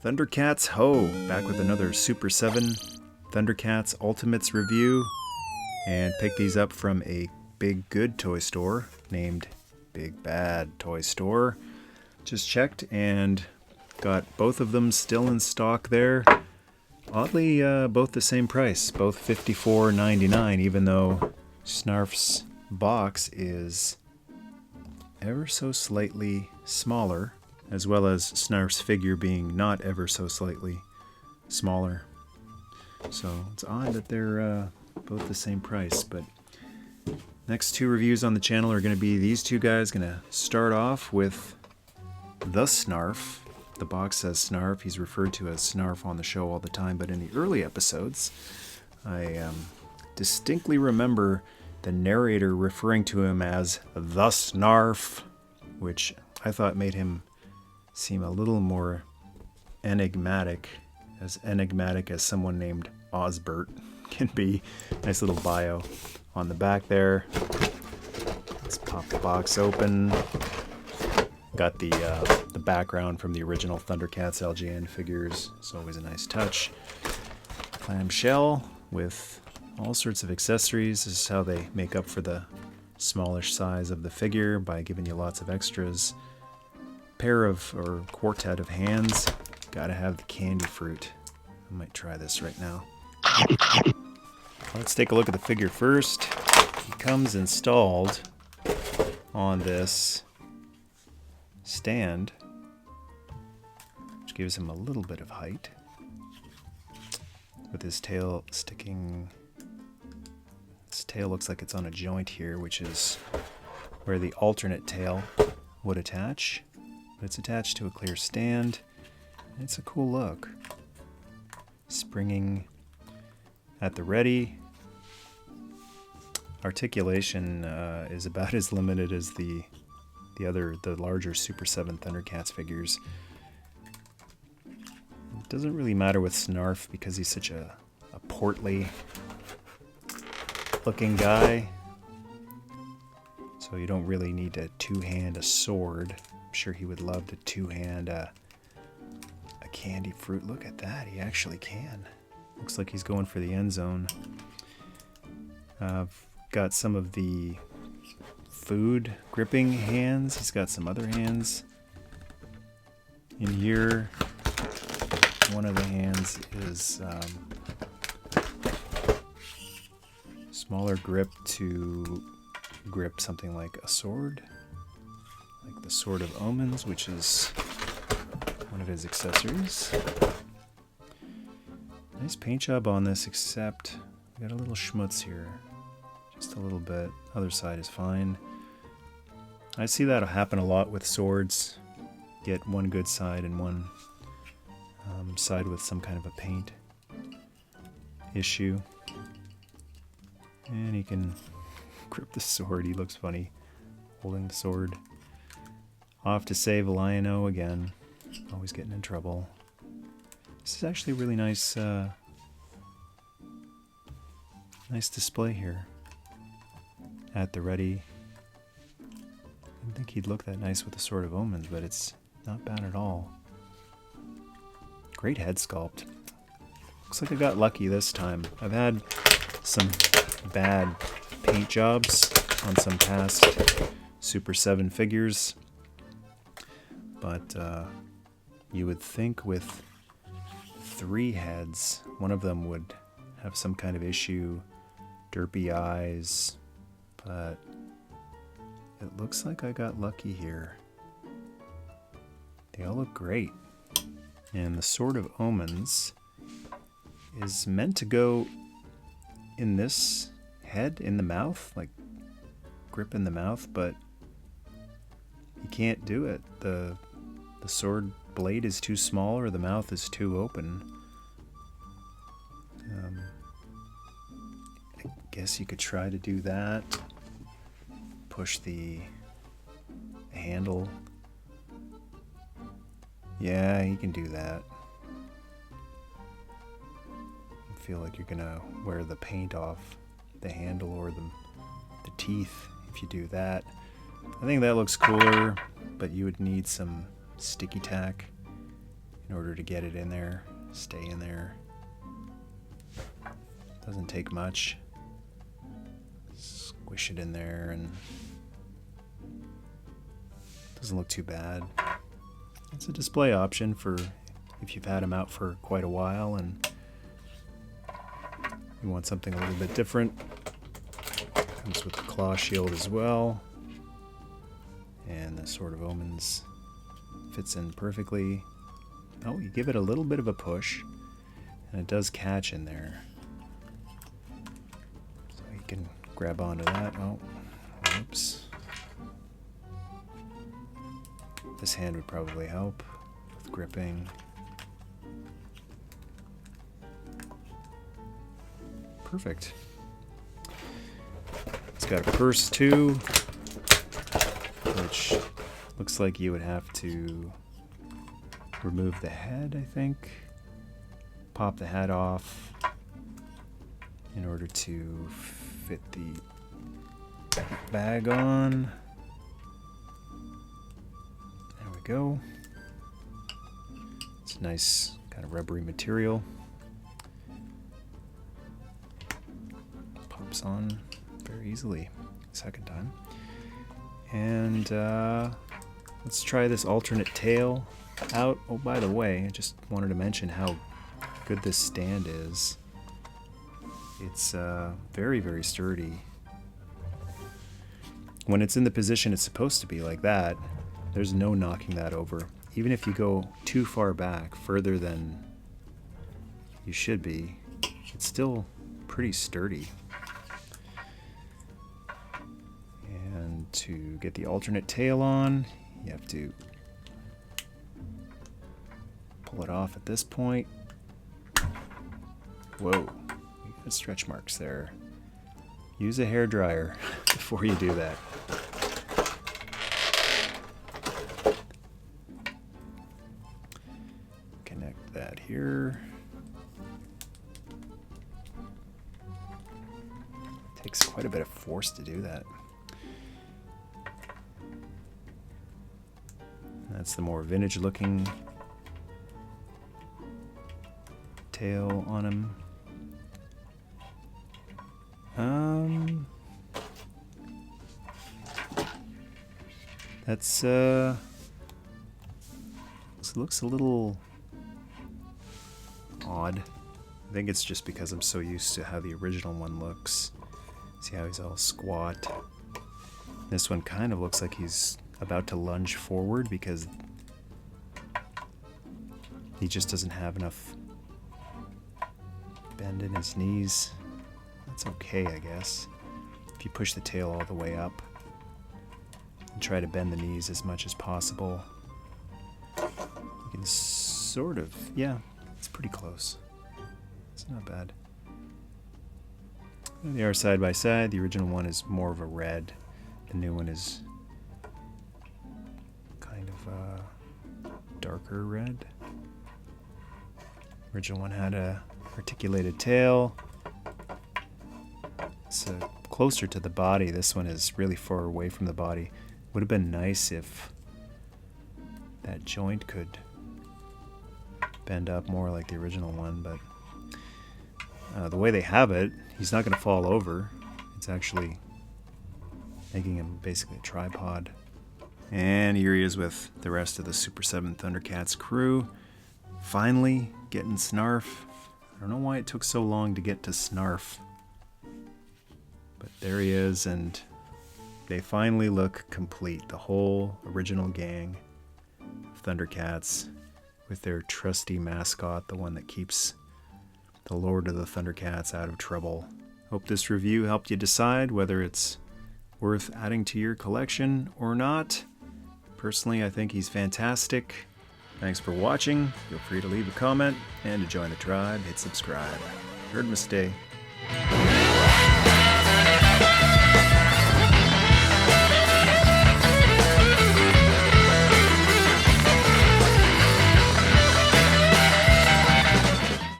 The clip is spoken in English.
ThunderCats ho! Back with another Super 7 ThunderCats Ultimates review, and picked these up from a big good toy store named Big Bad Toy Store. Just checked and got both of them still in stock there. Oddly, both the same price, both $54.99, even though Snarf's box is ever so slightly smaller, as well as Snarf's figure being not ever so slightly smaller. So it's odd that they're both the same price, but next two reviews on the channel are going to be these two guys. Going to start off with the Snarf. The box says Snarf. He's referred to as Snarf on the show all the time, but in the early episodes, I distinctly remember the narrator referring to him as the Snarf, which I thought made him seem a little more enigmatic as someone named Osbert can be. Nice little bio on the back there. Let's pop the box open. Got the background from the original ThunderCats LJN figures. It's always a nice touch. Clamshell with all sorts of accessories. This is how they make up for the smallish size of the figure by giving you lots of extras. Pair of, or quartet of hands. Gotta have the candy fruit. I might try this right now. Let's take a look at the figure first. He comes installed on this stand, which gives him a little bit of height, with his tail sticking. His tail looks like it's on a joint here, which is where the alternate tail would attach. But it's attached to a clear stand. It's a cool look. Springing at the ready. Articulation is about as limited as the larger Super 7 ThunderCats figures. It doesn't really matter with Snarf because he's such a portly looking guy. So you don't really need to two-hand a sword. I'm sure he would love to two-hand a candy fruit. Look at that, he actually can. Looks like he's going for the end zone. I've got some of the food gripping hands. He's got some other hands in here. One of the hands is smaller grip to grip something like a sword, like the Sword of Omens, which is one of his accessories. Nice paint job on this, except we got a little schmutz here. Just a little bit. Other side is fine. I see that'll happen a lot with swords. Get one good side and one side with some kind of a paint issue. And he can grip the sword. He looks funny holding the sword. Off to save Lion-O again. Always getting in trouble. This is actually a really nice nice display here. At the ready. I didn't think he'd look that nice with the Sword of Omens, but it's not bad at all. Great head sculpt. Looks like I got lucky this time. I've had some bad paint jobs on some past Super 7 figures, but you would think with 3 heads, one of them would have some kind of issue, derpy eyes, but it looks like I got lucky here. They all look great. And the Sword of Omens is meant to go in this head, in the mouth, like grip in the mouth, but you can't do it. The sword blade is too small or the mouth is too open. I guess you could try to do that. Push the handle. Yeah, you can do that. I feel like you're gonna wear the paint off the handle or the teeth if you do that. I think that looks cooler, but you would need some sticky tack in order to get it in there, stay in there. Doesn't take much. Squish it in there and doesn't look too bad. It's a display option for if you've had them out for quite a while and you want something a little bit different. Comes with the claw shield as well. And the Sword of Omens fits in perfectly. Oh, you give it a little bit of a push and it does catch in there. So you can grab onto that. Oh, oops. This hand would probably help with gripping. Perfect. It's got a purse too, which looks like you would have to remove the head, I think. Pop the head off in order to fit the bag on. There we go. It's a nice kind of rubbery material. Pops on very easily second time. And let's try this alternate tail out. Oh, by the way, I just wanted to mention how good this stand is. It's very, very sturdy. When it's in the position it's supposed to be like that, there's no knocking that over. Even if you go too far back, further than you should be, it's still pretty sturdy. And to get the alternate tail on, you have to pull it off at this point. Whoa, you got stretch marks there. Use a hairdryer before you do that. Connect that here. Takes quite a bit of force to do that. That's the more vintage looking tail on him. That's looks a little odd. I think it's just because I'm so used to how the original one looks. See how he's all squat. This one kind of looks like he's about to lunge forward because he just doesn't have enough bend in his knees. That's okay, I guess. If you push the tail all the way up and try to bend the knees as much as possible, you can sort of, yeah, it's pretty close. It's not bad. They are side by side. The original one is more of a red. The new one is kind of a darker red. Original one had a articulated tail. It's closer to the body. This one is really far away from the body. Would have been nice if that joint could bend up more like the original one, but the way they have it, he's not going to fall over. It's actually making him basically a tripod. And here he is with the rest of the Super 7 ThunderCats crew. Finally getting Snarf. I don't know why it took so long to get to Snarf, but there he is, and they finally look complete. The whole original gang of ThunderCats with their trusty mascot, the one that keeps the Lord of the ThunderCats out of trouble. Hope this review helped you decide whether it's worth adding to your collection or not. Personally, I think he's fantastic. Thanks for watching. Feel free to leave a comment, and to join the tribe, hit subscribe. Heard mistake.